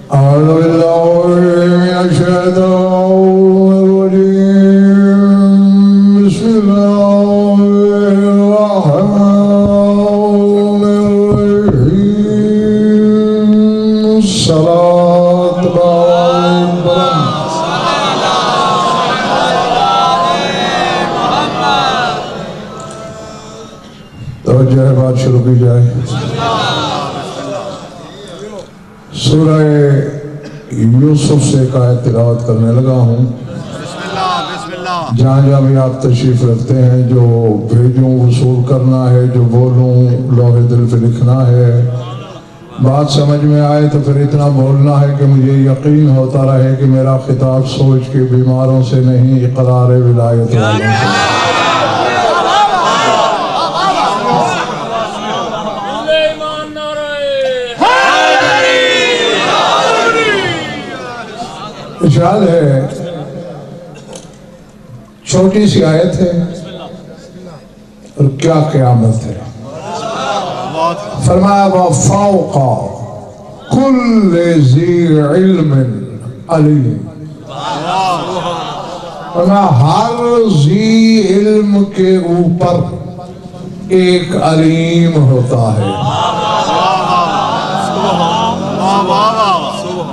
أعوذ بالله من الشيطان الرجيم بسم الله الرحمن الرحيم الصلاة توجہ ہے بات شروع کی جائے سورہ یوسف سے ایک آیت تلاوت کرنے لگا ہوں جہاں جہاں بھی آپ تشریف رکھتے ہیں جو بھیجوں وصول کرنا ہے جو بولوں لوح دل پہ لکھنا ہے بات سمجھ میں آئے تو پھر اتنا بولنا ہے کہ مجھے یقین ہوتا رہے کہ میرا خطاب سوچ کے بیماروں سے نہیں اقرار ولایت والوں سے اشارت ہے چھوٹی سی آیت ہے اور کیا قیامت ہے فرمایا وَفَوْقَ كُلِّ ذِي عِلْمٍ عَلِيمٍ فرمایا ہر ذی علم کے اوپر ایک علیم ہوتا ہے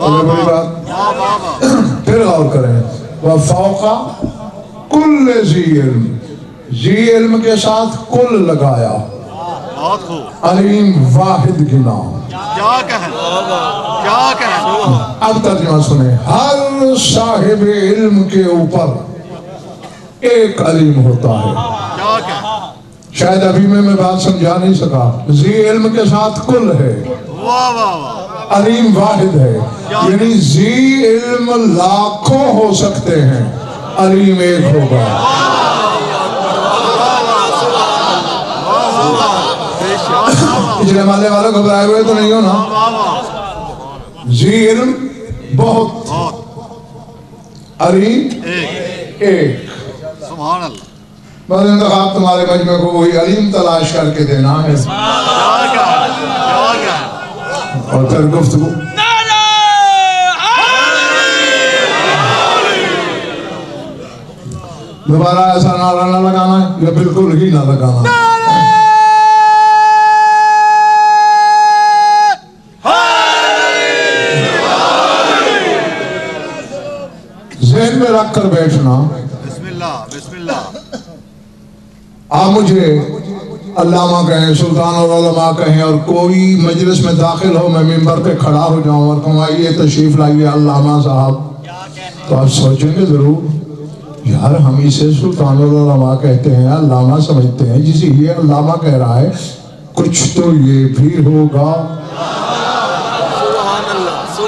بڑی بات پھر غور کریں وَفَوْقَ كُلِّ ذِي عِلْمٍ ذی علم کے ساتھ کل لگایا علیم واحد گنا کیا کہیں اب ترجمہ سنیں ہر صاحب علم کے اوپر ایک علیم ہوتا ہے شاید ابھی میں بات سمجھا نہیں سکا ذی علم کے ساتھ کل ہے علیم واحد ہے یعنی ذی علم لاکھوں ہو سکتے ہیں علیم ایک ہوگا اجلے مالے والے گھبرائے ہوئے تو نہیں ہو نا ذی علم بہت علیم ایک سبحان اللہ بس انتخاب تمہارے مجمع کو وہی علیم تلاش کر کے دینا ہے اور پھر گفتگو دوبارہ ایسا نعرہ نہ لگانا ہے یا بالکل ہی نہ لگانا ہے ذہن میں رکھ کر بیٹھنا بسم اللہ آپ مجھے علامہ کہیں سلطان العلماء کہیں اور کوئی مجلس میں داخل ہو میں ممبر پہ کھڑا ہو جاؤں اور کہوں آئیے تشریف لائیے علامہ صاحب تو آپ سوچیں گے ضرور یار ہم اسے سلطان العلماء کہتے ہیں علامہ سمجھتے ہیں جسے یہ علامہ کہہ رہا ہے کچھ تو یہ بھی ہوگا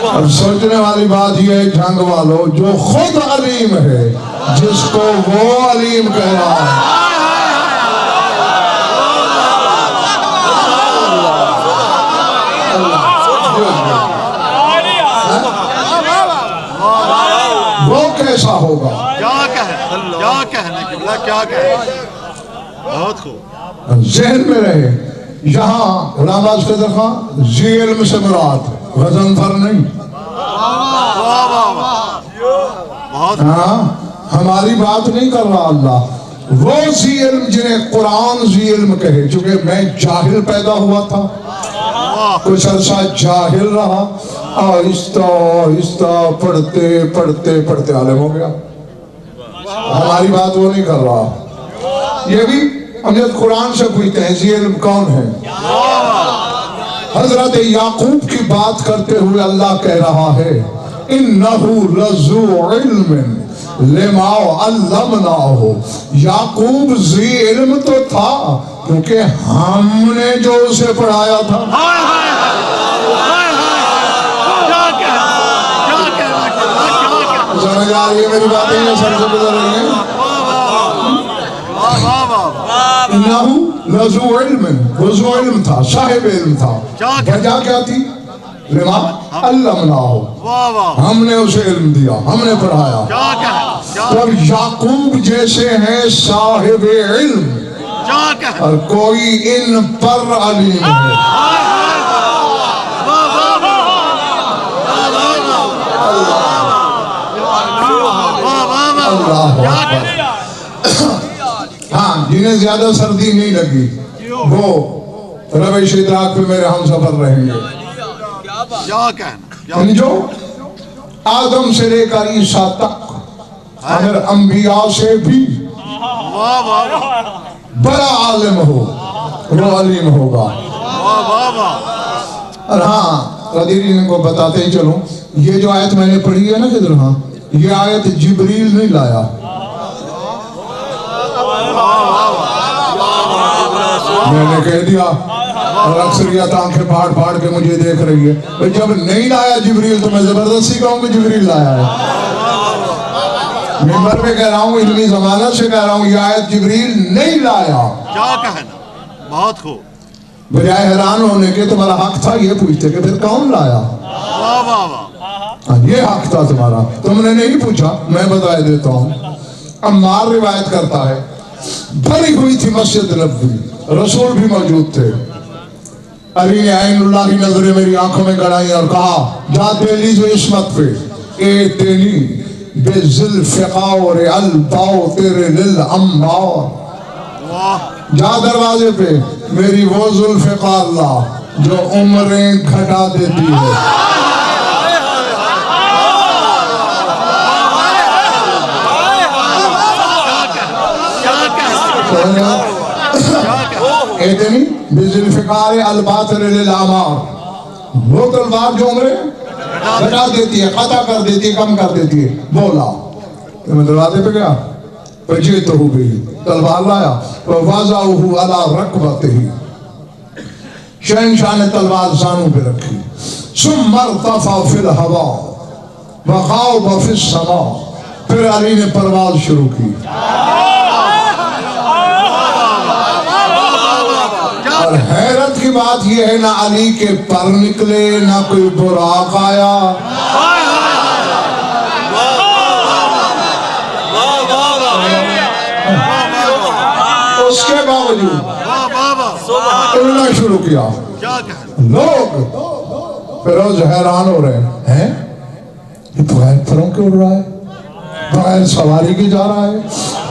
اور سوچنے والی بات یہ ہے جھنگ والو جو خود علیم ہے جس کو وہ علیم کہہ رہا ہے وہ کیسا ہوگا کیا کہیں بہت خوب ذہن میں رہے یہاں غلام باز کے دفعہ ذی علم سے مراد غضنفر نہیں ہاں ہماری بات نہیں کر رہا اللہ وہ ذی علم جنہیں قرآن ذی علم کہے چونکہ میں جاہل پیدا ہوا تھا کچھ عرصہ جاہل رہا آہستہ آہستہ پڑھتے پڑھتے پڑھتے عالم ہو گیا ہماری بات وہ نہیں کر رہا یہ بھی ہم جب قرآن سے پوچھتے ہیں ذی علم کون ہے حضرت یعقوب کی بات کرتے ہوئے اللہ کہہ رہا ہے اِنَّهُ لَذُو عِلْمٍ لِمَا عَلَّمْنَاهُ یعقوب ذی علم تو تھا کیونکہ ہم نے جو اسے پڑھایا تھا سمجھ آ رہی ہے میری باتیں یہ سر سے گزر رہی ہیں اِنَّهُ لَذُو عِلْمٍ وہ ذو علم تھا صاحب علم تھا وجہ کیا تھی لما علمناہو ہم نے اسے علم دیا ہم نے پڑھایا اور یعقوب جیسے ہیں صاحب علم اور کوئی ان پر علیم ہے اللہ اکبر۔ ہاں جنہیں زیادہ سردی نہیں لگی وہ روش ادراک پہ میرے ہم سفر رہیں گے۔ کیا کہنا، جو آدم سے لے کر عیسیٰ تک اگر انبیاء سے بھی واہ واہ بڑا عالم ہو وہ علیم ہوگا۔ واہ واہ واہ، اور ہاں قدیرین کو بتاتے ہی چلوں، یہ جو آیت میں نے پڑھی ہے نا کدھر، ہاں یہ آیت جبریل نہیں لایا، میں نے کہہ دیا اور اکثریت آنکھیں پھاڑ پھاڑ کے مجھے دیکھ رہی ہے، جب نہیں لایا جبریل تو میں زبردستی کہوں کہ جبریل لایا ہے۔ ممبر پہ کہہ رہا ہوں، علمی ضمانت سے کہہ رہا ہوں، یہ آیت جبریل نہیں لایا۔ کیا کہنا، بہت خوب، بجائے حیران ہونے کے تمہارا حق تھا یہ پوچھتے کہ پھر کون لایا؟ واہ واہ واہ، یہ حق تھا تمہارا، تم نے نہیں پوچھا، میں بتائے دیتا ہوں۔ عمار روایت کرتا ہے، بھری ہوئی تھی مسجد نبوی، رسول بھی موجود تھے، علی نے عین اللہ کی نظریں میری آنکھوں میں گڑائی اور کہا جا دہلیز و عصمت پہ، اے تیلی بے ذوالفقار الباؤ تیرے للعمار، جا دروازے پہ میری وہ ذوالفقار لا جو عمریں گھٹا دیتی ہے۔ ایتنی بذوالفقار الباطر للعمار، وہ تلوار جو عمریں گھٹا دیتی ہے، قطع کر دیتی ہے، کم کر دیتی ہے، بولا میں دروازے پہ گیا، فجئتہ بھی تلوار لایا، ووضعہ علی رکبتہ، شہنشاہ نے تلوار زانوں پہ رکھی، ثم ارتفع فی الہوا وغاض فی السماء، پھر علی نے پرواز شروع کی۔ اور حیرت کی بات یہ ہے، نہ علی کے پر نکلے نہ کوئی براق آیا، اس کے باوجود اڑنا شروع کیا۔ لوگ فیروز حیران ہو رہے ہیں، یہ بغیر پروں کے اڑ رہا ہے، بغیر سواری کے جا رہا ہے،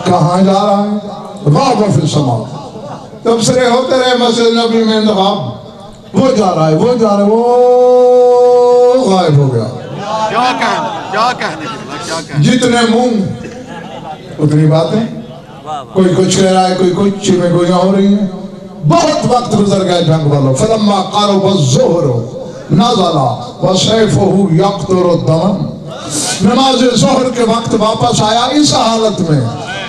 کہاں جا رہا ہے؟ غاب فی السماء، تبصرے ہوتے رہے مسجد نبی میں انتخاب، وہ جا رہا ہے، وہ جا رہا ہے، وہ غائب ہو گیا۔ کیا کہنا، کیا کہنے، جتنے منہ اتنی باتیں، کوئی کچھ کہہ رہا ہے، کوئی کچھ چیمیں گویاں ہو رہی ہیں۔ بہت وقت گزر گئے جنگ والوں، فلما قرب الظہر نزل وسیفہ یقطر الدم، نماز ظہر کے وقت واپس آیا اس حالت میں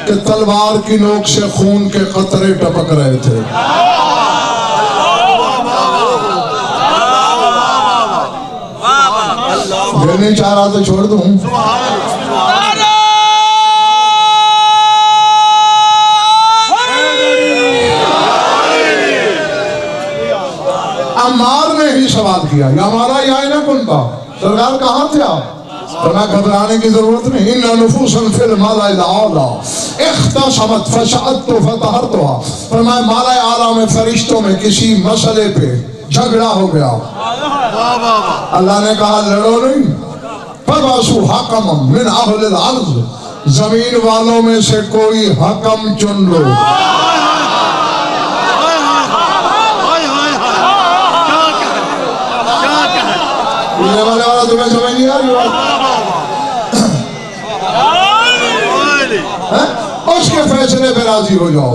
کہ تلوار کی نوک سے خون کے قطرے ٹپک رہے تھے۔ دل نہیں چاہ رہا تو چھوڑ دوں۔ عمار نے ہی سوال کیا، یا ہمارا یا نہ کن تھا، سرکار کہاں تھے آپ؟ فرمایا گھبرانے کی ضرورت نہیں، ان نفوسا فی المالا الاعلی اختصمت فشعت فطہرتها، فرمایا مالا اعلی میں فرشتوں میں کسی مسئلے پہ جھگڑا ہو گیا، اللہ نے کہا لڑو نہیں، فبعثوا حکما من اہل الارض، زمین والوں میں سے کوئی حکم چن لو۔ یہ والے والا تمہیں سمجھ نہیں آ رہی بات؟ اس کے فیصلے پہ راضی ہو جاؤ۔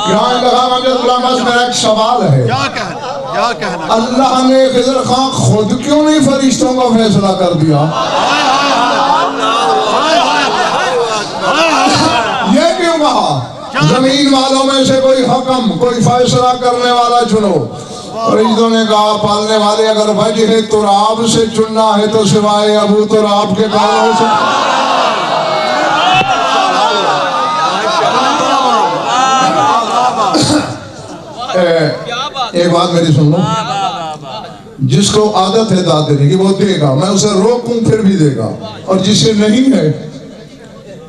یہاں انتخاب امجد غلام بس میرا ایک سوال ہے، کیا کہنا، اللہ نے خضر خان خود کیوں نہیں فرشتوں کا فیصلہ کر دیا؟ یہ کیوں کہا زمین والوں میں سے کوئی حکم، کوئی فیصلہ کرنے والا چنو؟ فرشتوں نے کہا پالنے والے اگر وجہ تراب سے چننا ہے تو سوائے ابو تراب کے کون ہو سکتا؟ ایک بات میری سن لو، جس کو عادت ہے داد دینے کی وہ دے گا، میں اسے روکوں پھر بھی دے گا، اور جسے نہیں ہے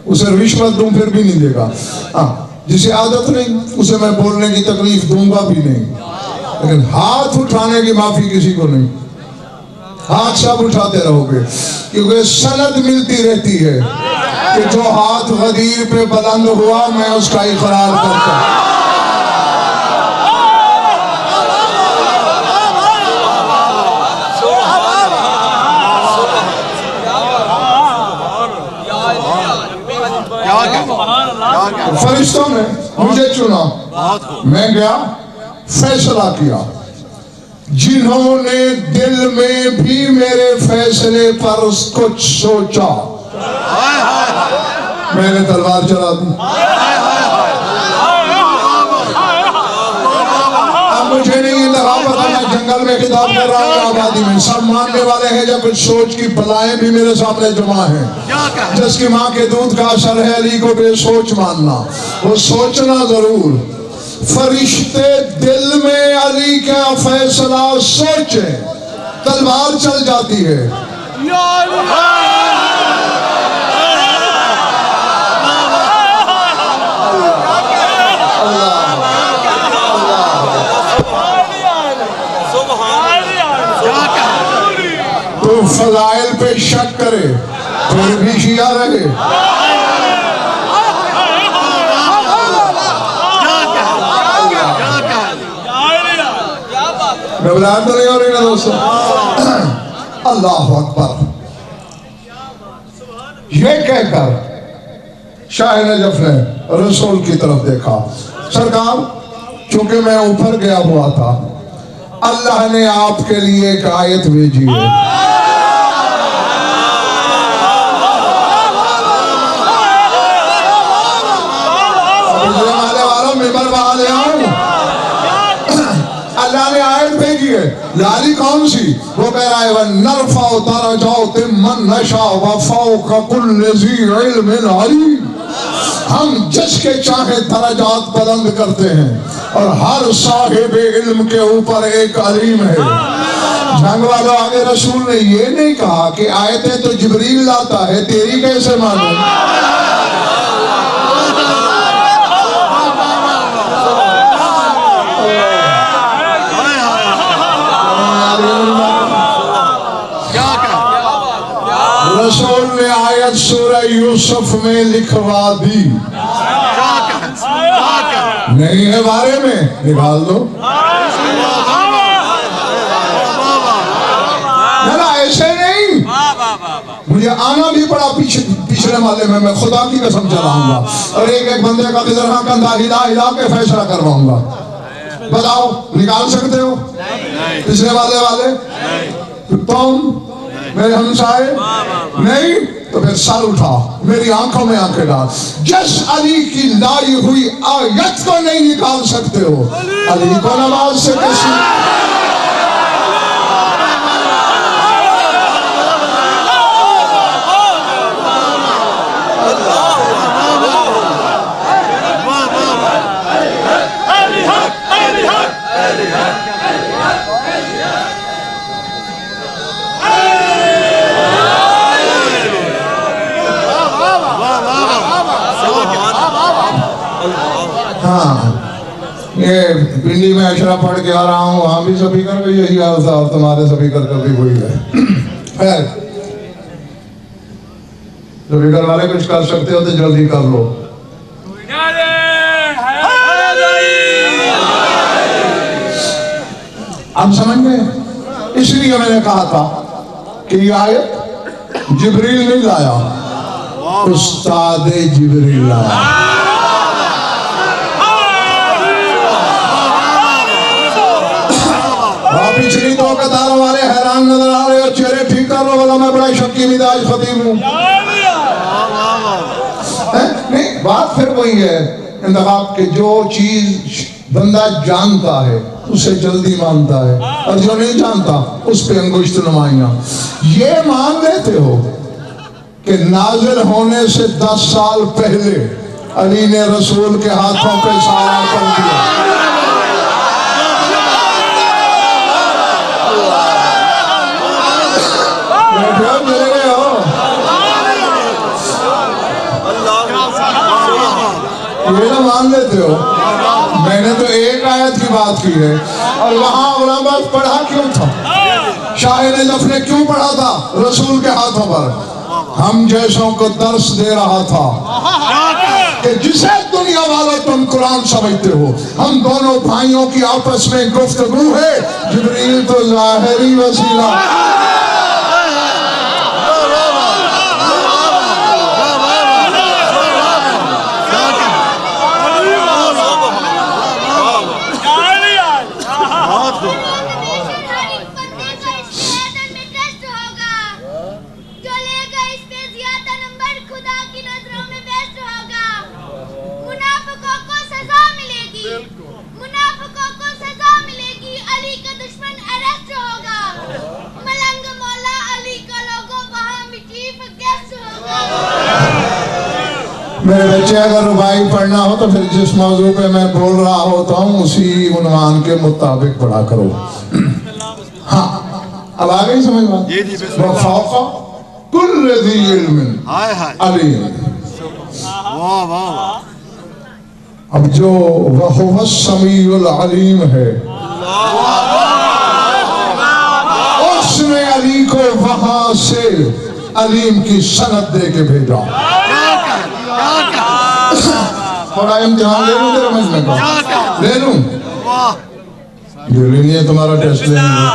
اسے رشوت دوں پھر بھی نہیں دے گا۔ جسے عادت نہیں اسے میں بولنے کی تکلیف دوں گا بھی نہیں، لیکن ہاتھ اٹھانے کی معافی کسی کو نہیں، ہاتھ سب اٹھاتے رہو گے کیونکہ سند ملتی رہتی ہے۔ کہ جو ہاتھ غدیر پہ بلند ہوا میں اس کا اقرار کرتا ہوں۔ فرشتوں نے مجھے چنا، میں گیا، فیصلہ کیا۔ جنہوں نے دل میں بھی میرے فیصلے پر کچھ سوچا، میں نے تلوار چلا دی۔ اب مجھے نہیں لگا پتا میں جنگل میں خطاب کر رہا ہوں آبادی میں، سب ماننے والے ہیں، یا کچھ سوچ کی بلائیں بھی میرے سامنے جمع ہیں۔ جس کی ماں کے دودھ کا اثر ہے علی کو بے سوچ ماننا، وہ سوچنا ضرور۔ فرشتے دل میں علی کا فیصلہ سوچیں، تلوار چل جاتی ہے۔ تو فضائل پہ شک کرے پھر بھی شیعہ رہے۔ گھبراہٹ تو نہیں ہو رہی نا دوستو؟ اللہ اکبر۔ یہ کہہ کر شاہ نجف نے رسول کی طرف دیکھا، سرکار چونکہ میں اوپر گیا ہوا تھا، اللہ نے آپ کے لیے ایک آیت بھیجی ہے۔ اللہ نے آیت بھیجی ہے، یاری کون سی؟ وہ کہہ رہا ہے وَنَرْفَعُ دَرَجَاتٍ مَّن نَّشَاءُ وَفَوْقَ كُلِّ ذِي عِلْمٍ عَلِيمٍ۔ ہم جس کے چاہے درجات بلند کرتے ہیں اور ہر صاحب علم کے اوپر ایک علیم ہے۔ جنگ والوں آگے رسول نے یہ نہیں کہا کہ آیتیں تو جبریل لاتا ہے، تیری کیسے معلوم؟ رسول نے آیت سورہ یوسف میں لکھوا دی، نہیں ہے بارے میں نکال دو۔ ایسے نہیں، مجھے آنا بھی پڑا پچھلے محلے میں خدا کی قسم چلاؤں گا اور ایک ایک بندے کا گزرنا کندھا ہلا ہلا کے فیصلہ کرواؤں گا۔ بتاؤ نکال سکتے ہو پچھلے والے؟ تم میرے ہمسائے نہیں تو پھر سر اٹھا، میری آنکھوں میں آنکھیں ڈال۔ جس علی کی لائی ہوئی آیت کو نہیں نکال سکتے ہو، علی کو نماز سے کسی یہ پنڈی میں اشرا پڑھ کے آ رہا ہوں، وہاں بھی سپیکر بھی یہی حال تھا اور تمہارے سپیکر کا بھی وہی ہے۔ خیر سپیکر والے کچھ کر سکتے ہو تو جلدی کر لو۔ اب سمجھ میں، اس لیے میں نے کہا تھا کہ یہ آیت جبریل نہیں لایا، استاد جبریل لایا۔ پچھلی دو قطاروں والے حیران نظر آ رہے ہو، چہرے ٹھیک کر لو، بلا میں بڑا شکی مزاج خطیب ہوں۔ نہیں، بات پھر وہی ہے انتخاب کہ جو چیز بندہ جانتا ہے اسے جلدی مانتا ہے اور جو نہیں جانتا اس پہ انگشت نمائیاں۔ یہ مان لیتے ہو کہ نازل ہونے سے 10 سال پہلے علی نے رسول کے ہاتھوں پہ سایہ کر دیا۔ یہ نہ مان لیتے ہو، میں نے تو ایک آیت کی بات کی ہے اور وہاں علماء پڑھا کیوں تھا؟ شاہ نجف نے کیوں پڑھا تھا رسول کے ہاتھوں پر؟ ہم جیسوں کو درس دے رہا تھا کہ جسے دنیا والوں تم قرآن سمجھتے ہو، ہم دونوں بھائیوں کی آپس میں گفتگو ہے، جبریل تو ظاہری وسیلہ میرے بچے اگر ربائی پڑھنا ہو تو پھر جس موضوع پہ میں بول رہا ہوتا ہوں اسی عنوان کے مطابق پڑھا کرو. ہاں اب آگئی سمجھ بات. وَفَوْقَ كُلِّ ذِي عِلْمٍ عَلِيمٍ. اب جو وَهُوَ السَّمِيعُ الْعَلِيمُ ہے اس نے علی کو وہاں سے علیم کی سند دے کے بھیجا. تھوڑا امتحان لے لوں تیرا مجمع کا لے لوں جو لینی ہے تمہارا ٹیسٹ لیں گے.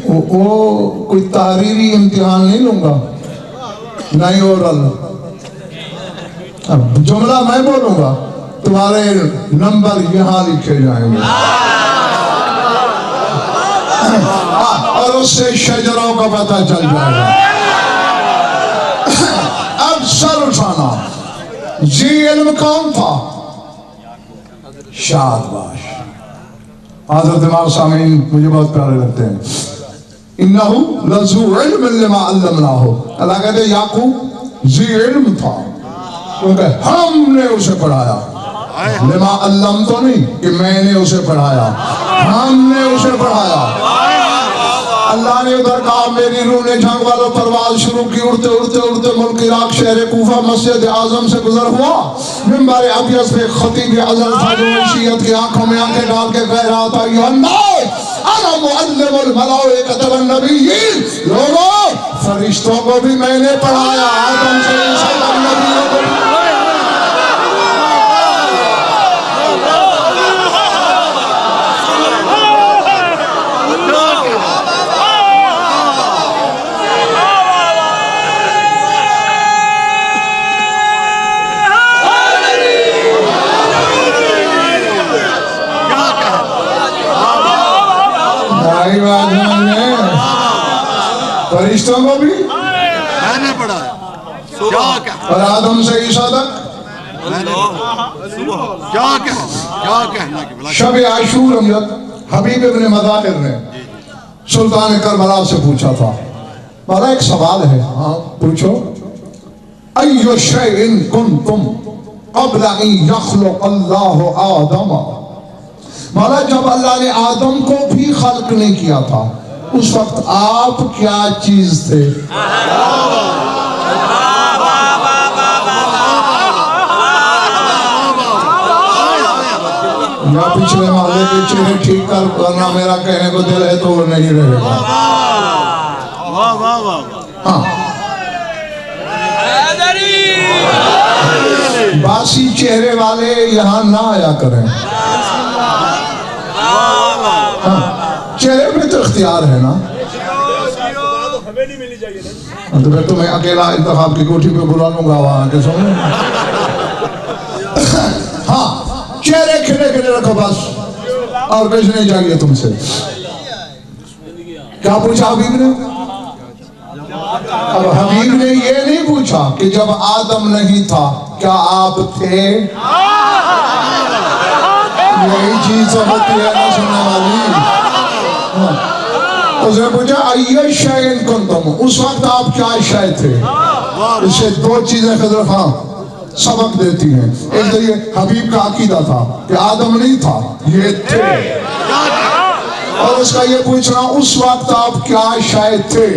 وہ کوئی تحریری امتحان نہیں لوں گا نہ ہی اورل. اب جملہ میں بولوں گا تمہارے نمبر یہاں لکھے جائیں گے اور اس سے شجروں کا پتہ چل جائے گا. اب سر اٹھانا. ذی علم کون تھا؟ شاباش. حضرت امام سامعین مجھے بہت پیارے لگتے ہیں. انہو لذو علم لما علمناہو. اللہ کہتے ہیں یعقوب ذی علم تھا کیونکہ ہم نے اسے پڑھایا. لما علم تو نہیں کہ میں نے اسے پڑھایا، ہم نے اسے پڑھایا. اللہ نے ادھر کہا میری روح نے جھنگ والوں پرواز شروع کی. اڑتے اڑتے اڑتے ملک عراق شہر کوفہ مسجد اعظم سے گزر ہوا. منبر ابیض پہ خطیب اعظم تھا جو شیعت کی آنکھوں میں آنکھیں ڈال کے کہہ رہا تھا یا الناس انا معلم الملائکۃ والنبیین. لوگوں فرشتوں کو بھی میں نے پڑھایا، آدم سے عیسیٰ تک نبیوں کو بھی. فرشتوں کو بھی میں نے پڑھایا اور آدم سے عیسیٰ تک. کیا کہنا. شب عاشور حبیب ابن مظاہر نے سلطان کربلا سے پوچھا تھا. مولا ایک سوال ہے. ہاں پوچھو. ایو شیء کنتم قبل ان یخلق اللہ آدم. مولا جب اللہ نے آدم کو بھی خلق نہیں کیا تھا اس وقت آپ کیا چیز تھے؟ یا پچھلے محلے کے چہرے ٹھیک کر ورنہ میرا کہنے کو دل ہے تو وہ نہیں رہے گا. ہاں باسی چہرے والے یہاں نہ آیا کریں. چہرے میں تو اختیار ہے نا. تو پھر تمہیں اکیلا انتخاب کی کوٹھی پہ بلا لوں گا وہاں کے سامنے. ہاں چہرے کھلے کھلے رکھو بس اور کچھ نہیں چاہیے تم سے. کیا پوچھا حبیب نے؟ اب حبیب نے یہ نہیں پوچھا کہ جب آدم نہیں تھا کیا آپ تھے. یہی چیز ہوتی ہے نا سننے والی. اس نے پوچھا ایہ شیء کنتم. اس وقت آپ کیا شے تھے؟ اس سے دو چیزیں خضر خان سبق دیتی ہیں. ایک تو یہ حبیب کا عقیدہ تھا کہ آدم نہیں تھا یہ تھے، اور اس کا یہ پوچھنا اس وقت آپ کیا شے تھے.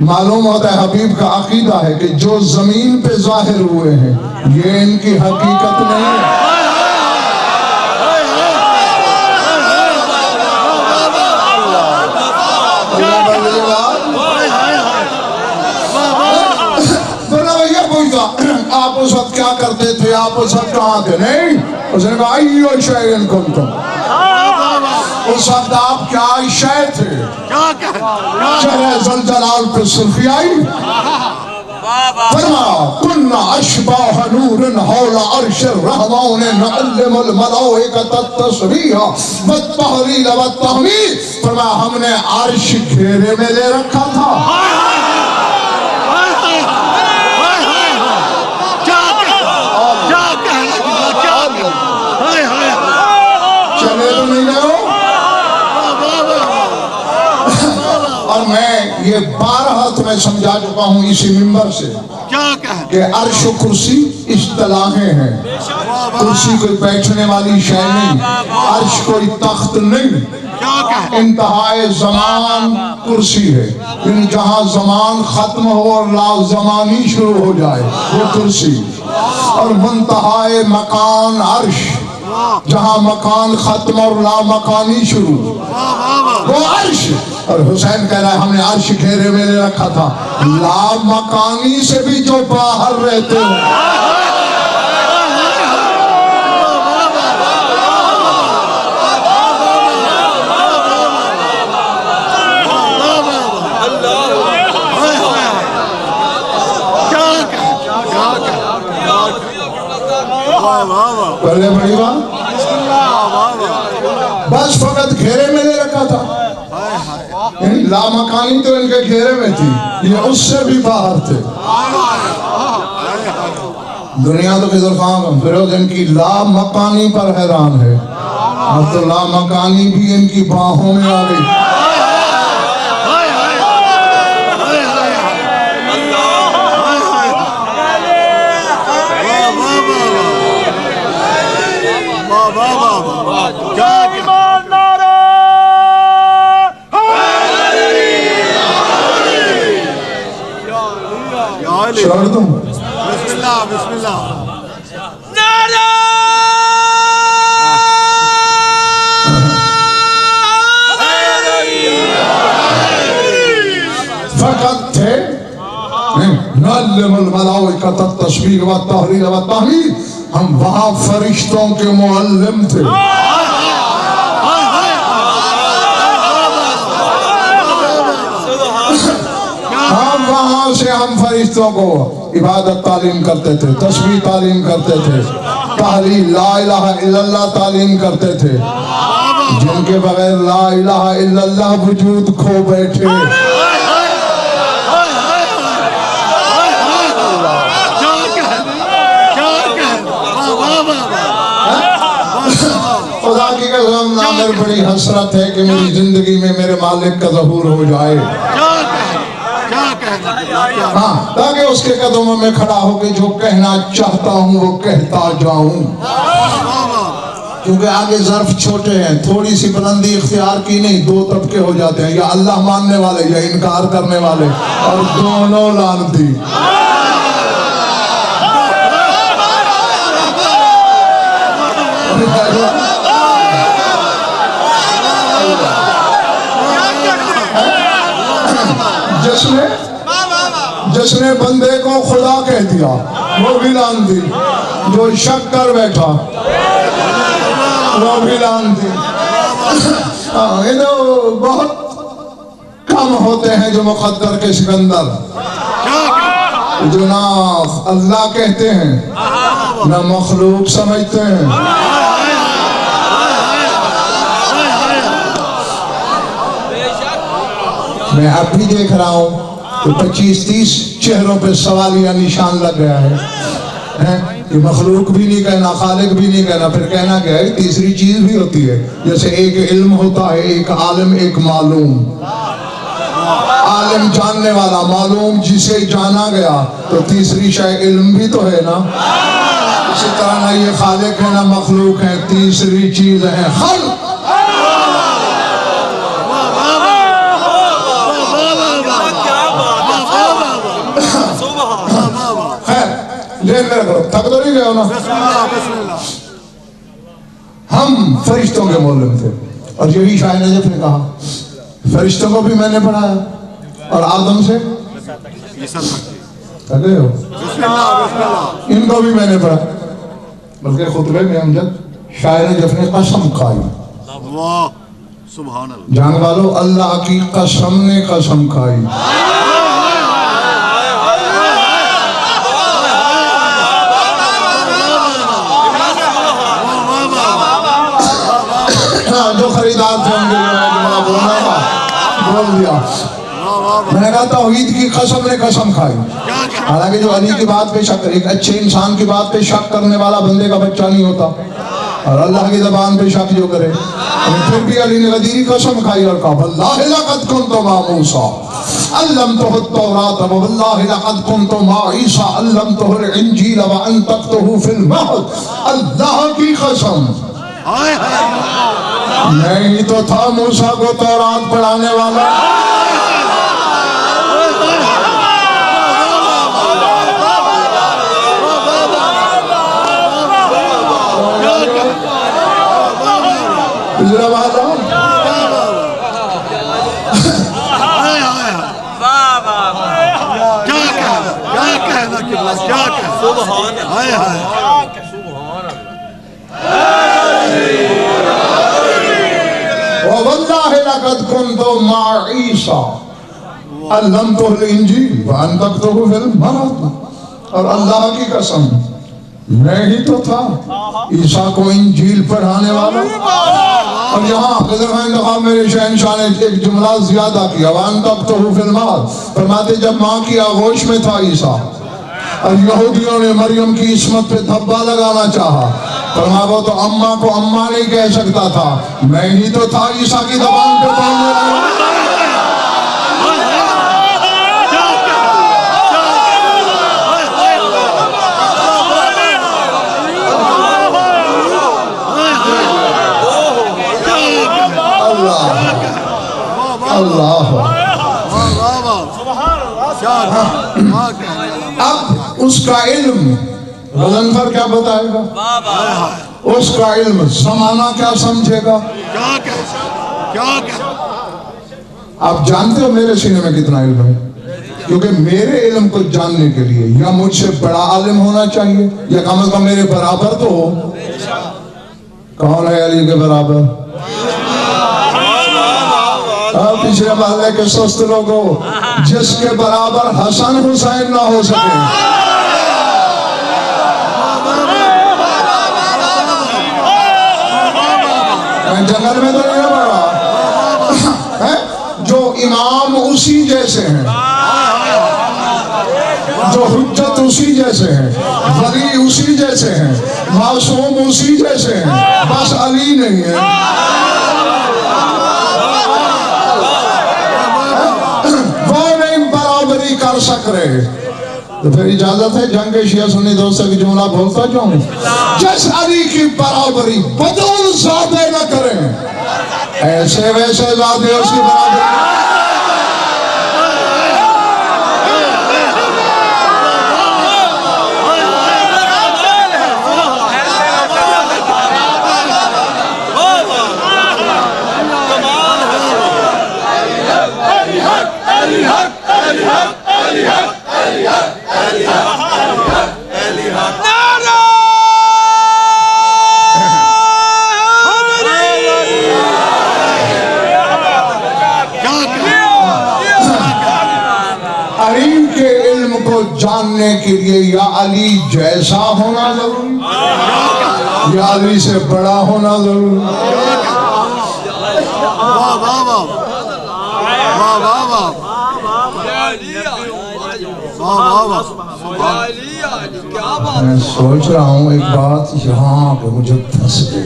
معلوم ہوتا ہے حبیب کا عقیدہ ہے کہ جو زمین پہ ظاہر ہوئے ہیں یہ ان کی حقیقت نہیں ہے. آپ سب کہاں تھے؟ نہیں، اس نے کہا ایو شیئن کنتم، اس وقت آپ کیا شے تھے؟ چہرے ذوالجلال پہ سرخی آئی، فرمایا کننا اشباح نور حول عرش الرحمن نعلم الملائکۃ التسبیح والتہلیل والتحمید، فرمایا ہم نے عرش گھیرے میں لے رکھا تھا۔ چلے تو نہیں گئے ہو؟ اور میں یہ بارہا تمہیں سمجھا چکا ہوں اسی منبر سے کہ عرش و کرسی اصطلاحیں ہیں، کرسی کوئی بیٹھنے والی شے نہیں، عرش کوئی تخت نہیں، انتہائے زمان کرسی ہے، یعنی جہاں زمان ختم ہو اور لا زمانی شروع ہو جائے وہ کرسی، اور منتہائے مکان عرش، جہاں مکان ختم اور لا مکانی شروع وہ عرش۔ اور حسین کہہ رہا ہے ہم نے عرش گھیرے میں لے رکھا تھا، لا مکانی سے بھی جو باہر رہتے ہیں۔ پہلے بڑی بات بس فقط گھیرے میں لے رکھا تھا، یعنی لامکانی تو ان کے گھیرے میں تھی، یہ اس سے بھی باہر تھے۔ دنیا تو کدھر خواہاں فیروز ان کی لامکانی پر حیران ہے، اب تو لامکانی بھی ان کی باہوں میں آ گئی۔ چھوڑ دوں بسم اللہ بسم اللہ فقط تھے نعلم الملائکۃ التسبیح والتہلیل والتحمید، ہم وہاں فرشتوں کے معلم تھے۔ وہاں سے ہم فرشتوں کو عبادت تعلیم کرتے تھے، تسبیح تعلیم کرتے تھے، تحلیل لا الہ الا اللہ تعلیم کرتے تھے، جن کے بغیر لا الہ الا اللہ وجود کھو بیٹھے۔ خدا کی قسم میری بڑی حسرت ہے کہ میری زندگی میں میرے مالک کا ظہور ہو جائے، ہاں تاکہ اس کے قدموں میں کھڑا ہو کے جو کہنا چاہتا ہوں وہ کہتا جاؤں، کیونکہ آگے ظرف چھوٹے ہیں، تھوڑی سی بلندی اختیار کی نہیں دو طبقے ہو جاتے ہیں، یا اللہ ماننے والے یا انکار کرنے والے، اور دونوں لعنتی۔ جس نے بندے کو خدا کہہ دیا وہ بھی لعنتی، جو شک کر بیٹھا وہ بھی لعنتی۔ یہ تو بہت کم ہوتے ہیں جو مقدر کے سکندر، جو نہ اللہ کہتے ہیں نہ مخلوق سمجھتے ہیں۔ میں اب بھی دیکھ رہا ہوں کہ 25-30 چہروں پہ سوالیہ نشان لگ گیا ہے، کہ مخلوق بھی نہیں کہنا، خالق بھی نہیں کہنا، پھر کہنا کیا ہے؟ تیسری چیز بھی ہوتی ہے، جیسے ایک علم ہوتا ہے، ایک عالم، ایک معلوم۔ عالم جاننے والا، معلوم جسے جانا گیا، تو تیسری شے علم بھی تو ہے نا۔ اسی طرح نہ یہ خالق ہے نہ مخلوق ہے، تیسری چیز ہے خلق۔ تھک تو نہیں گئے ہو نا؟ ہم فرشتوں کے معلم تھے، اور یہی شاہ نجف نے کہا فرشتوں کو بھی میں نے پڑھایا، اور آدم سے تھک گئے ہو، ان کو بھی میں نے پڑھا، بلکہ خطبے میں امجد شاعر نے جب نے قسم کھائی، واہ سبحان اللہ، جان والو اللہ کی قسم نے قسم کھائی، جو خریدار تھے ان کے لیے بول دیا، میں نے کہا توحید کی قسم نے قسم کھائی۔ حالانکہ جو علی کی بات پہ شک، ایک اچھے انسان کی بات پہ شک کرنے والا بندے کا بچہ نہیں ہوتا، اور اللہ کی زبان پہ شک جو کرے، پھر بھی علی نے غدیری قسم کھائی اور کہا واللہ لقد کنت مع موسیٰ علمتہ التوراۃ واللہ لقد کنت مع عیسیٰ علمتہ الانجیل وانطقتہ فی المہد، اللہ کی قسم میں ہی تو تھا موسیٰ کو تورات پڑھانے والا۔ وَوَاللَّهِ لَقَدْ كُنْتُ مَعَ عِيسَىٰ عَلَّمْتُهُ الْإِنْجِيلَ وَأَنطَقْتُهُ فِي الْمَهْدِ، اور اللہ کی قسم میں ہی تو تھا عیسیٰ کو انجیل پڑھانے والا۔ اور یہاں خضر انتخاب میرے شہنشاہ نے ایک جملہ زیادہ کیا، وَأَنطَقْتُهُ فِي الْمَهْدِ، فرماتے جب ماں کی آغوش میں تھا عیسیٰ اور یہودیوں نے مریم کی عصمت پہ دھبا لگانا چاہا، فرمایا وہ تو اماں کو اماں نہیں کہہ سکتا تھا، میں ہی تو تھا عیسیٰ کی زبان پہ بولنے والا۔ اللہ اب اس کا علم غضنفر کیا بتائے گا، اس کا علم زمانہ کیا سمجھے گا۔ آپ جانتے ہو میرے سینے میں کتنا علم ہے، کیونکہ میرے علم کو جاننے کے لیے یا مجھ سے بڑا عالم ہونا چاہیے یا کم از کم میرے برابر تو ہو۔ کون ہے علی کے برابر؟ پچھلے محلے کے سست لوگوں، جس کے برابر حسن حسین نہ ہو سکے، میں جنگل میں تو نہیں پڑا، جو امام اسی جیسے ہیں، جو حجت اسی جیسے ہیں، ولی اسی جیسے ہیں، معصوم اسی جیسے ہیں، بس علی نہیں ہے۔ کر سک رہے تو پھر اجازت ہے جنگ شیعہ سنی دوستوں کی جملہ بولتا جاؤں، جس علی کی برابری بدول زادے نہ کریں، ایسے ویسے زادے اس کی برابری۔ علی کے علم کو جاننے کے لیے یا علی جیسا ہونا ضروری یا علی سے بڑا ہونا ضروری۔ میں سوچ رہا ہوں ایک بات یہاں پہ مجھے دھس گئی،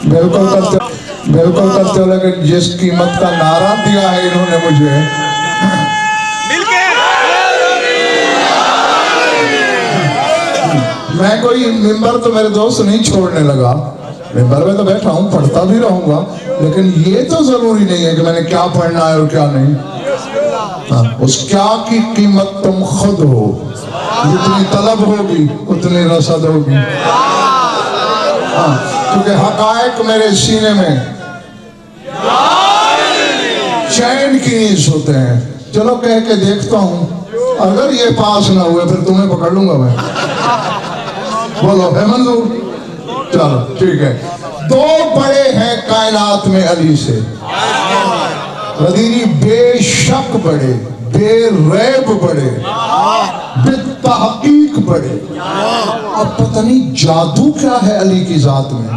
بالکل کرتے ہو، لیکن جس قیمت کا نعرہ دیا ہے انہوں نے مجھے، میں کوئی ممبر تو میرے دوست نہیں چھوڑنے لگا، ممبر میں تو بیٹھا ہوں، پڑھتا بھی رہوں گا، لیکن یہ تو ضروری نہیں ہے کہ میں نے کیا پڑھنا ہے اور کیا نہیں۔ اس کیا کی قیمت تم خود ہو، جتنی طلب ہوگی اتنی رسد ہوگی، کیونکہ حقائق میرے سینے میں چین کی نہیں سوتے ہیں. چلو کہہ کے دیکھتا ہوں, اگر یہ پاس نہ ہوئے پھر تمہیں پکڑ لوں گا میں. بولو ہے منظور؟ چلو ٹھیک ہے. دو بڑے ہیں کائنات میں علی سے, غدیری بے شک بڑے, بے ریب بڑے, بالتحقیق بڑے. اب پتہ نہیں جادو کیا ہے علی کی ذات میں.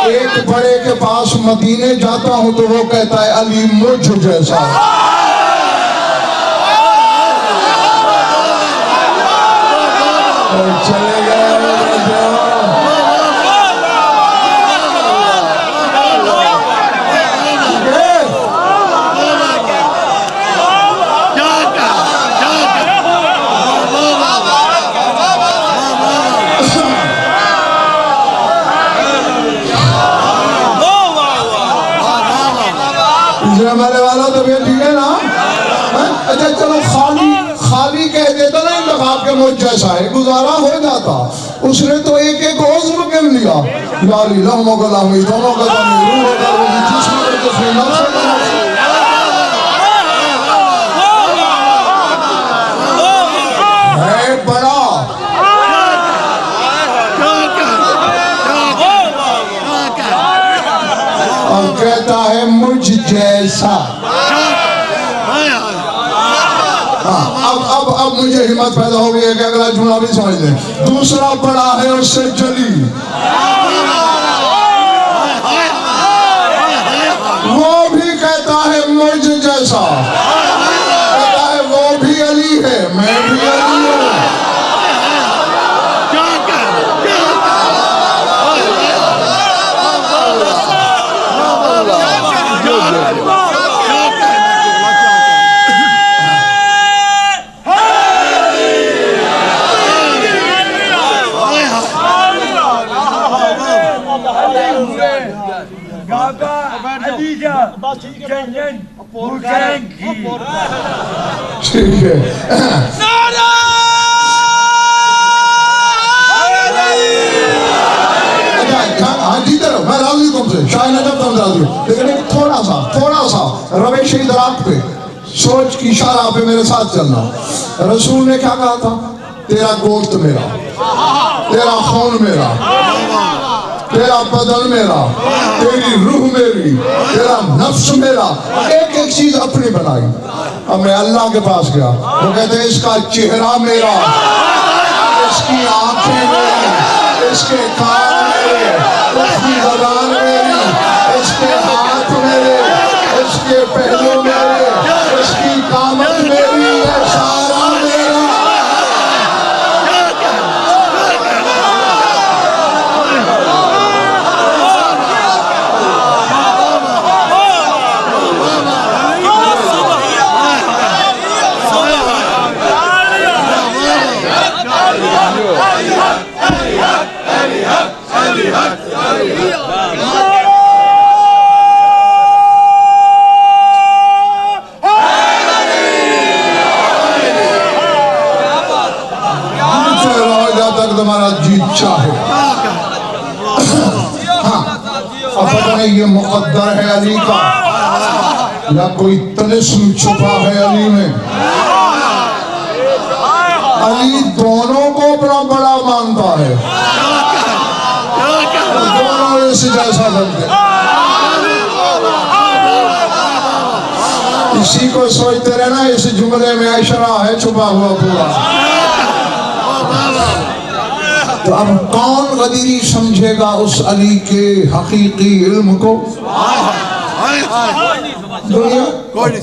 ایک بڑے کے پاس مدینے جاتا ہوں تو وہ کہتا ہے علی مجھ جیسا. چلے گئے ہمارے والا تو بھی ٹھیک ہے نا. اچھا چلو خالی کہہ دیتا نا انتخاب کے مجھ جیسا ہے, گزارا ہو جاتا. اس نے تو ایک ایک عضو گن لیا. لالی لہموں کا لامی, دونوں کا دمی, روح کا روحی, جسم کا جسمی, نفس کا نفس. ہے بڑا اور کہتا ہے مجھ جیسا. اب مجھے ہمت پیدا ہو گئی ہے کہ اگلا جملہ بھی سمجھ لیں. دوسرا بڑا ہے اس سے جلی, وہ بھی کہتا ہے مجھ جیسا. کہتا ہے وہ بھی علی ہے, میں بھی علی ہوں. ٹھیک ہے. ہاں جی ادھر میں راضی تم سے, شاید نجب تم راضی ہو, لیکن ایک تھوڑا سا روش ادراک پہ, سوچ کی اشارہ پہ میرے ساتھ چلنا. رسول نے کیا کہا تھا؟ تیرا گوشت میرا, تیرا خون میرا, تیرا بدن میرا, تیری روح میری, تیرا نفس میرا. ایک ایک چیز اپنی بنائی. اب میں اللہ کے پاس گیا, وہ کہتے ہیں اس کا چہرہ میرا, اس کی آنکھیں میری, اس کے کان میرے, اس کی زبان میری, اس کے ہاتھ میرے, اس کے پہلو میرے, اس کی قامت میری, یہ سارا میرا. تمہارا جیت چاہے. ہاں اب پتہ نہیں یہ مقدر ہے علی کا یا کوئی طلسم چھپا ہے علی میں. علی دونوں کو اپنا بڑا مانتا ہے, دونوں اس جیسا بنتے. اسی کو سوچتے رہنا, اس جملے میں اشارہ ہے چھپا ہوا پورا. تو اب کون غدیری سمجھے گا اس علی کے حقیقی علم کو؟ دنیا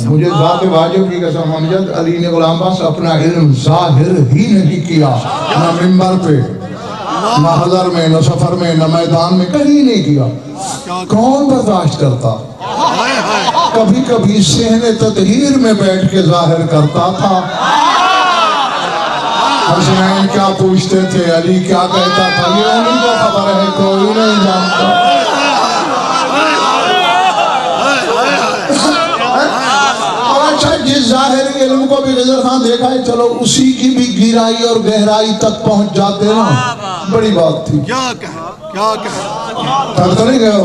مجھے ذات واجب کی قسم امجد, علی نے غلام باس اپنا علم ظاہر ہی نہیں کیا, نہ منبر پہ, نہ حضر میں, نہ سفر میں, نہ میدان میں, کہیں نہیں کیا. کون برداشت کرتا؟ کبھی کبھی صحن تطہیر میں بیٹھ کے ظاہر کرتا تھا. حسنین کیا پوچھتے تھے, علی کیا کہتا تھا, یہ انہیں کو خبر ہے, کوئی نہیں جانتا. اور اچھا جس ظاہر علم کو بھی غزل خان دیکھا ہے, چلو اسی کی بھی گہرائی اور گہرائی تک پہنچ جاتے نا, بڑی بات تھی. کیا کہا تک تو نہیں گئے ہو.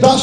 10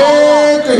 1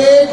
1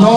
9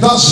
10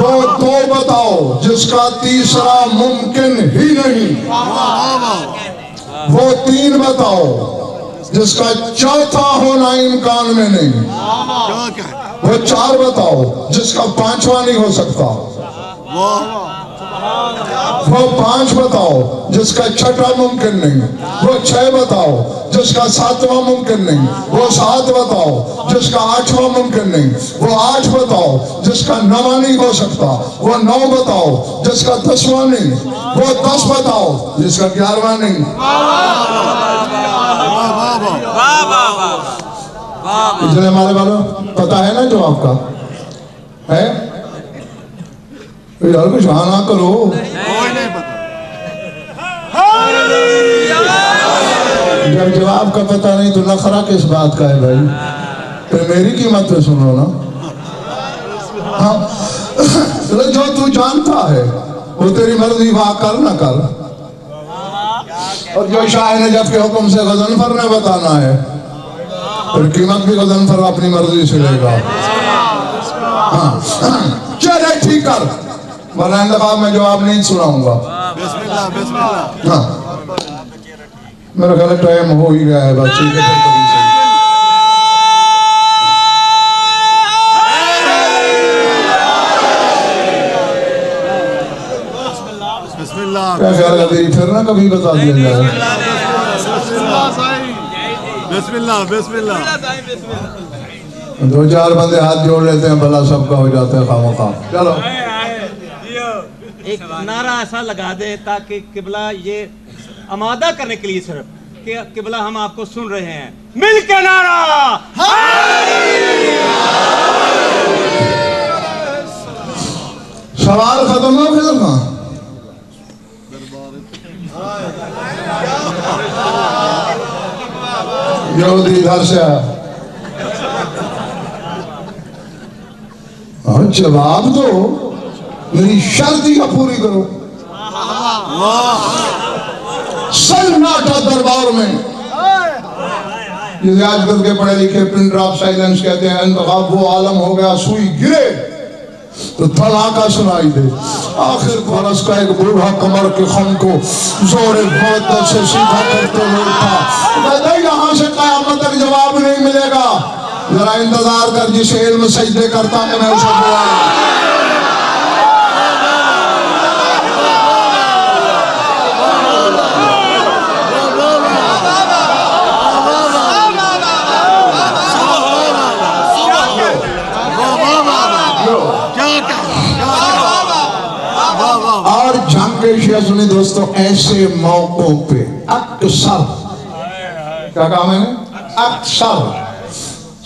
وہ دو بتاؤ جس کا تیسرا ممکن ہی نہیں، وہ تین بتاؤ جس کا چوتھا ہونا امکان میں نہیں، وہ چار بتاؤ جس کا پانچواں نہیں ہو سکتا، وہ پانچ بتاؤ جس کا چھٹا ممکن نہیں، وہ چھ بتاؤ جس کا ساتواں ممکن نہیں، وہ سات بتاؤ جس کا آٹھواں ممکن نہیں، وہ آٹھ بتاؤ جس کا نواں نہیں ہو سکتا، وہ نو بتاؤ جس کا دسواں نہیں، وہ 10 بتاؤ جس کا 11واں نہیں۔ پچھلے ہمارے والوں پتا ہے نا جواب کا ہے؟ یار کچھ آنا کرو، جب جواب کا پتہ نہیں تو نخرہ کس بات کا ہے بھائی؟ پھر میری قیمت پہ سنو نا۔ ہاں جو تو جانتا ہے وہ تیری مرضی واہ کر نہ کر، اور جو شاہ نجف کے حکم سے غضنفر نے بتانا ہے پھر قیمت بھی غضنفر اپنی مرضی سے لے گا۔ ہاں چلے ٹھیک کر، ورنہ انتخاب میں جواب نہیں سناؤں گا۔ بسم اللہ بسم اللہ۔ ہاں میرا خیال ٹائم ہو ہی گیا ہے بس، ٹھیک ہے بسم اللہ۔ کیا خیال ہے تیری پھر نہ کبھی بتا دیا جائے؟ بسم اللہ بسم اللہ۔ دو چار بندے ہاتھ جوڑ لیتے ہیں بھلا سب کا ہو جاتا ہے خواہ۔ چلو ایک نعرہ ایسا لگا دے تاکہ قبلہ یہ آمادہ کرنے کے لیے صرف کہ قبلہ ہم آپ کو سن رہے ہیں، مل کے نعرہ سوال ختم ہو پھر کہاں؟ یہودی ادھر سے آیا، اور جواب دو، میری شرط ہی پوری کرو۔ سناٹا دربار میں، جسے آج کل کے پڑھے لکھے پن ڈراپ سائلنس کہتے ہیں، انتخاب وہ عالم ہو گیا سوئی گرے تو دھڑاکہ سنائی دے، آخر برس کا ایک بوڑھا کمر کے خم کو زور مودت سے سیدھا کرتے ہوئے تھا، کہتا ہے یہاں سے قیامت تک جواب نہیں ملے گا، ذرا انتظار کر جسے علم سجدے کرتا ہے میں اسے دعا۔ اور جھانک کے شیعہ سنی دوستو، ایسے موقعوں پہ اکثر کیا کہا میں نے؟ اکثر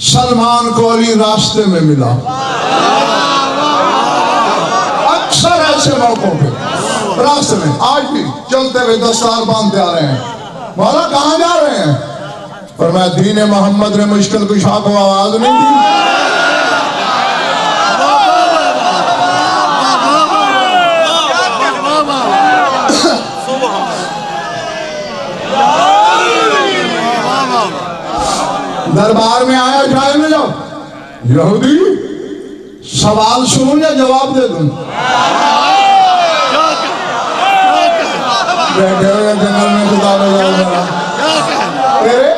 سلمان کو علی راستے میں ملا، اکثر ایسے موقعوں پہ راستے میں، آج بھی چلتے ہوئے دستار باندھتے آ رہے ہیں، مولا کہاں جا رہے ہیں؟ فرمایا دین محمد نے مشکل کشا کو آواز نہیں دی، دربار میں آیا جائے میں جاؤ، یہودی سوال سنوں یا جواب دے دوں؟ بیٹھے ہوئے جنگل میں کتابیں جاؤ میرا، تیرے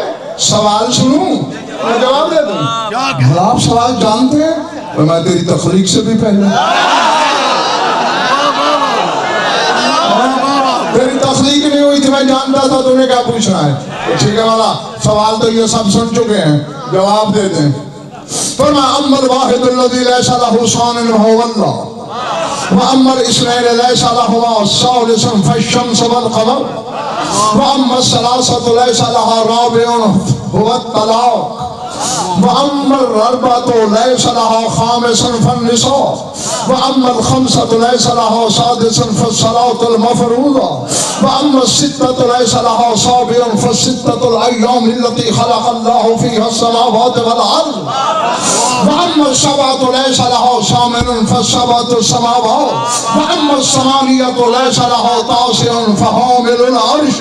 سوال سنوں یا جواب دے دوں؟ آپ سوال جانتے ہیں؟ اور میں تیری تخلیق سے بھی پہلے، تیری تخلیق نہیں ہوئی تھی میں جانتا تھا تم نے کیا پوچھنا ہے۔ ٹھیک ہے والا، سوال تو یہ سب سن چکے ہیں، جواب دے دیں۔ فرمایا اما الواحد الذی لیس لہ ثان وہو اللہ، واما الاثنین لیس لہما ثالث فالشمس والقمر، واما الثلاثۃ لیس لہا رابع هو الطلاق، واما الاربعۃ لیس لہا خامس فالنساء، واما الخمسۃ لیس لہا سادس فالصلاۃ المفروضہ، واما الستۃ لیس لہا سابع فالستۃ الایام التي خلق اللہ فیہا السماوات والارض، واما السبعۃ لیس لہا ثامن فالسبعۃ السماوات، واما الثمانیۃ لیس لہا تاسع فحامل العرش۔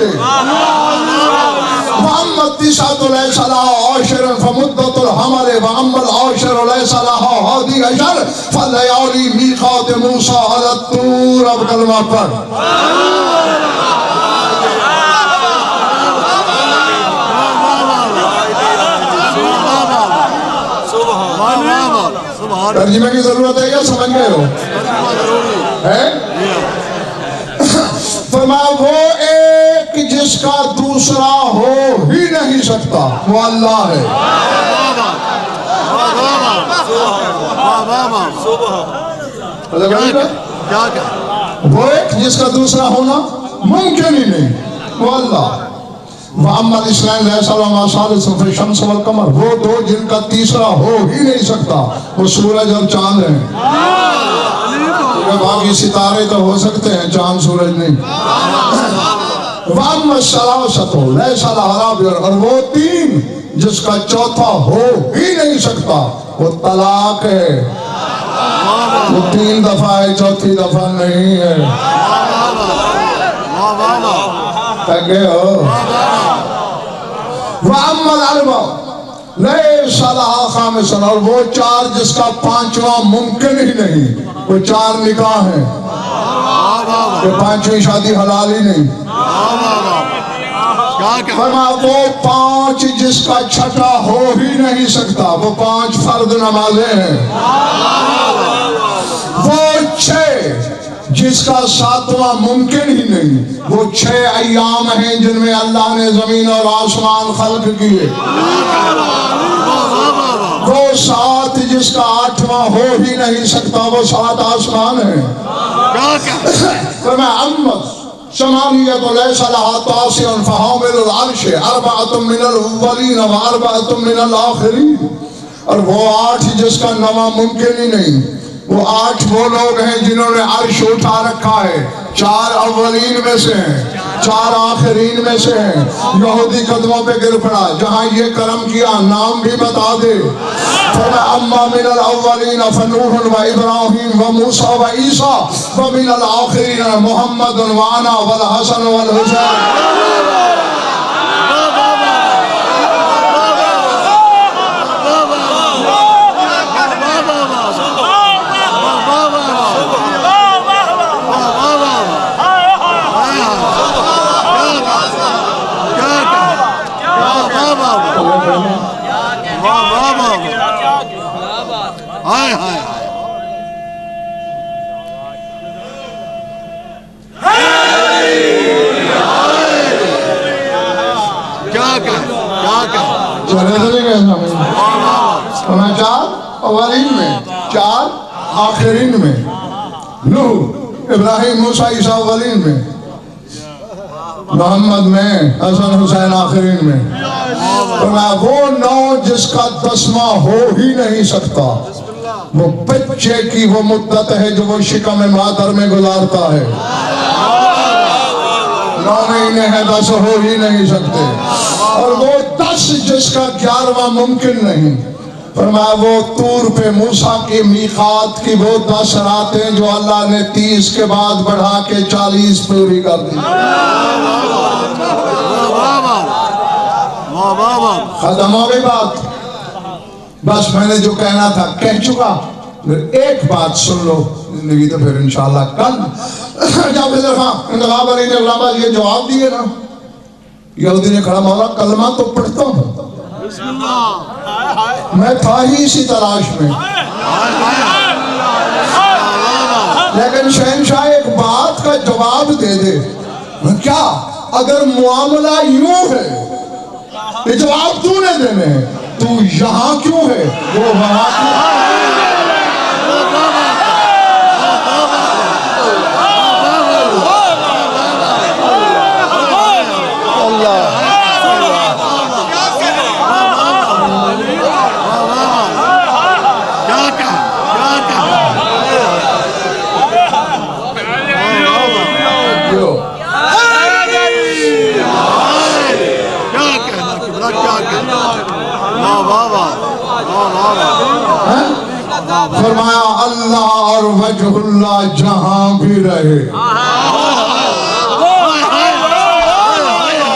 وَأَمَّا التِّسْعَةُ لَيْسَ لَهَا عَشْرٌ فَمُدَّةُ الْحَمْلِ وَأَمَّا الْعَاشِرُ لَيْسَ لَهَا حَادِي عَشَرٌ فَلَيَالِي مِيقَاتِ مُوسَىٰ عَلَى الطُّورِ. اب کلمہ پڑھ. ترجمے کی ضرورت ہے یا سمجھ گئے ہو؟ فرمایا وہ ایک جس کا دوسرا ہو ہی نہیں سکتا وہ اللہ ہے. وہ ایک جس کا دوسرا ہونا ممکن ہی نہیں وہ اللہ. وَأَمَّا الْإِسْنَانِ لَيْسَ لَهُمَا ثَالِثٌ فَالشَّمْسُ وَالْقَمَرُ. وہ دو جن کا تیسرا ہو ہی نہیں سکتا وہ سورج اور چاند ہیں. باقی ستارے تو ہو سکتے ہیں چاند سورج نہیں. وَأَمَّا الثَّلَاثَةُ لَيْسَ لَهَا رَابِعٌ. اور وہ تین جس کا چوتھا ہو ہی نہیں سکتا وہ طلاق ہے. وہ تین دفعہ ہے چوتھی دفعہ نہیں ہے. تھکے ہو. وَأَمَّا الْأَرْبَعُ لَيْسَ لَهَا خَامِسٌ. اور وہ چار جس کا پانچواں ممکن ہی نہیں. وہ چار نکاح ہیں کہ پانچویں شادی حلال ہی نہیں. فرمایا وہ پانچ جس کا چھٹا ہو ہی نہیں سکتا وہ پانچ فرض نمازیں ہیں. وہ چھ جس کا ساتواں ممکن ہی نہیں وہ 6 ایام ہیں جن میں اللہ نے زمین اور آسمان خلق کیے. وہ 7 جس کا 8واں ہو ہی نہیں سکتا وہ 7 آسمان ہیں. فرمایا اما ثمانیۃ لیس لہا تاسع فحامل العرش 4 من الاولین و4 من الاخرین. اور وہ 8 جس کا 9واں ممکن ہی نہیں وہ 8 وہ لوگ ہیں جنہوں نے عرش اٹھا رکھا ہے. 4 اولین میں سے ہیں 4 آخرین میں سے ہیں. یہودی قدموں پہ گر پڑا جہاں یہ کرم کیا نام بھی بتا دے. فرمایا اما من الاولین فنوح و ابراہیم و موسیٰ و عیسیٰ و من الاخرین محمد و انا والحسن والحسین. اولین میں 4 آخرین میں. نوح ابراہیم موسیٰ عیسیٰ اولین میں. محمد میں حسن حسین آخرین میں. وہ 9 جس کا 10واں ہو ہی نہیں سکتا وہ بچے کی وہ مدت ہے جو وہ شکم مادر میں گزارتا ہے. 9 مہینے ہیں 10 ہو ہی نہیں سکتے. اور وہ 10 جس کا 11واں ممکن نہیں. فرمایا وہ طور پہ موسیٰ کی میقات کی وہ 10 راتیں جو اللہ نے 30 کے بعد بڑھا کے 40 پوری کر دی. ختم ہو گئی بات. بس میں نے جو کہنا تھا کہہ چکا. ایک بات سن لو زندگی تو پھر انشاءاللہ کل جب انتخاب علی نے علامہ یہ جواب دیے نا یہودی نے کھڑا مولا کلمہ تو پڑھتا ہوں میں تھا ہی اسی تلاش میں لیکن شہنشاہ ایک بات کا جواب دے دے. کیا اگر معاملہ یوں ہے یہ جواب تو نے دینے ہیں تو یہاں کیوں ہے وہ وہاں کیوں ہے. فرمایا اللہ اور وجہ اللہ جہاں بھی رہے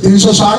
360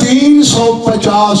350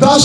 10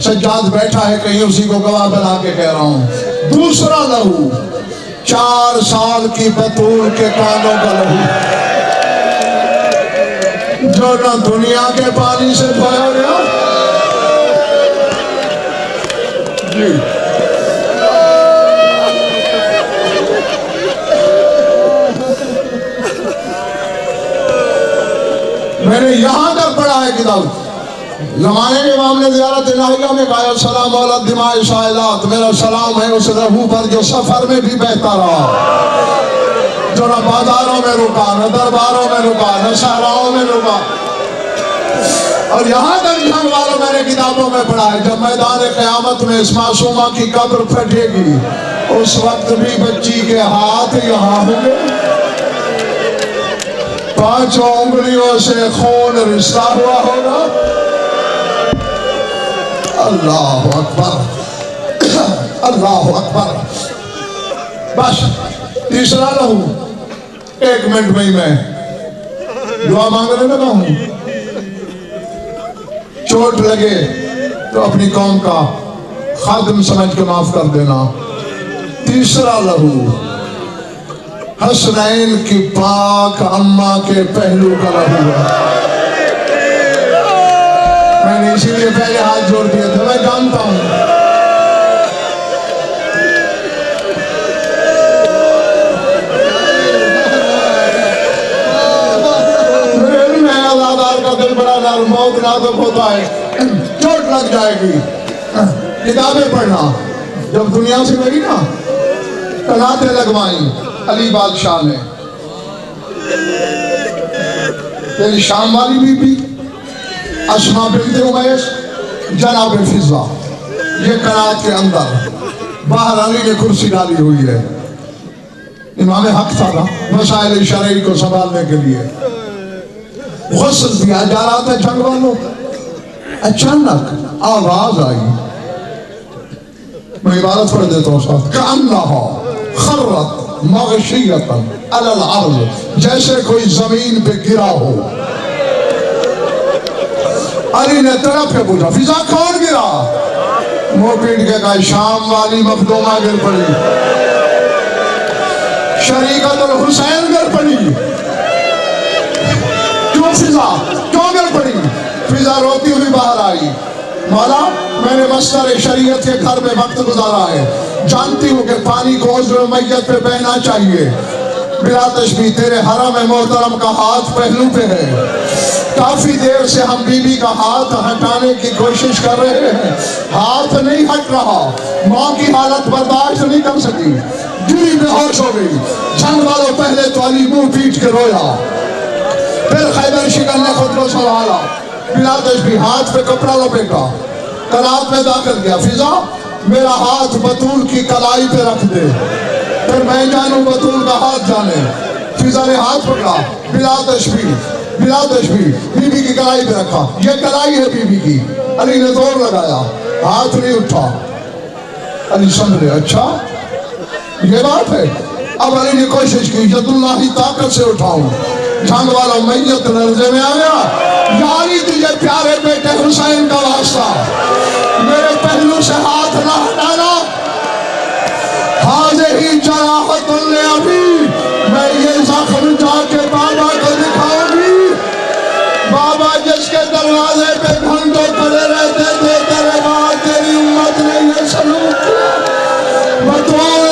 سجاد بیٹھا ہے کہیں اسی کو گواہ بنا کے کہہ رہا ہوں. دوسرا لہو 4 سال کی بطول کے کانوں کا لہو جو نہ دنیا کے پانی سے دھویا گیا. جی میں نے یہاں تک پڑھا ہے کتاب. زمانے کے امام نے زیارت الہیہ میں کہا السلام علی الدماء سائلات، میرا سلام ہے اس لہو پر جو سفر میں بھی بہتا رہا، جو نہ بازاروں میں رکا، نہ درباروں میں رکا، نہ صحراؤں میں رکا. اور یہاں تک جنگ والوں میں نے کتابوں میں پڑھا ہے جب میدان قیامت میں اس معصومہ کی قبر پھٹے گی اس وقت بھی بچی کے ہاتھ یہاں ہوں گے، 5 انگلیوں سے خون رشتہ ہوا ہوگا. اللہ اکبر اللہ اکبر. بس تیسرا لہو 1 منٹ میں ہی میں دعا مانگنے لگا ہوں. چوٹ لگے تو اپنی قوم کا خادم سمجھ کے معاف کر دینا. تیسرا لہو حسنین کی پاک اماں کے پہلو کا لہو ہے. میں نے اسی لیے پہلے ہاتھ جوڑ دیا تھا، میں جانتا ہوں عزادار کا دل بڑا نرم، بہت نازک ہوتا ہے، چوٹ لگ جائے گی. کتابیں پڑھنا جب دنیا سے گئی نا کناتیں لگوائیں علی بادشاہ نے. تیری شام والی بی بی اسما بنت امیس جناب فضا، یہ کنات کے اندر باہر علی نے کرسی ڈالی ہوئی ہے. امام حق تھا نا مسائل شرعی کو سنبھالنے کے لیے. غسل دیا جا رہا تھا جنگ والوں، اچانک آواز آئی. میں عبارت پڑھ دیتا ہوں ساتھ. کأنہا خرت مغشیتا علی الارض، جیسے کوئی زمین پہ گرا ہو. علی نے طرف پہ پوچھا فضا کون گرا؟ منہ پیٹ کے کہا شام والی مخدومہ گر پڑی، شریکت الحسین گر پڑی. کیوں فضا کیوں گر پڑی؟ فضا روتی ہوئی باہر آئی. مولا میں نے مصدر شریعت کے گھر میں وقت گزارا ہے، جانتی ہوں کہ پانی کو عذر میت پہ بہنا چاہیے. بلا تشبیہ تیرے حرم محترم کا ہاتھ پہلو پہ ہے. کافی دیر سے ہم بی بی کا ہاتھ ہٹانے کی کوشش کر رہے ہیں، ہاتھ نہیں ہٹ رہا. ماں کی حالت برداشت نہیں کر سکی، گری بے ہوش ہو گئی. جنگ والوں پہلے تو علی منہ پیٹ کے رویا، پھر خیبر شکن نے خود کو سنبھالا. بلا تشبیہ ہاتھ پہ کپڑا لپیٹا، کنات میں داخل کیا. فضا میرا ہاتھ بطول کی کلائی پہ رکھ دے، پھر میں جانوں بطول کا ہاتھ جانے. فضا نے ہاتھ پکڑا، بلا تشبیہ بی بی کی کلائی پہ رکھا. یہ کلائی ہے بی بی کی. علی نے زور لگایا، ہاتھ نہیں اٹھا. علی سمجھے اچھا یہ بات ہے. اب علی نے کوشش کی ید اللہ ہی طاقت سے اٹھاؤں. جنگ والا میت لرزے میں آ گیا. یاری تجھے پیارے بیٹے حسین کا واسطہ، میرے پہلو سے ہاتھ نہ ہٹانا. حاضری جراحت لابی، میں یہ زخم جا کے بابا کو دکھاؤں گی. بابا جس کے دروازے پہ گھنٹوں کھڑے رہتے تھے، تیرے بعد تیری امت نے یہ سلوک کیا. بطور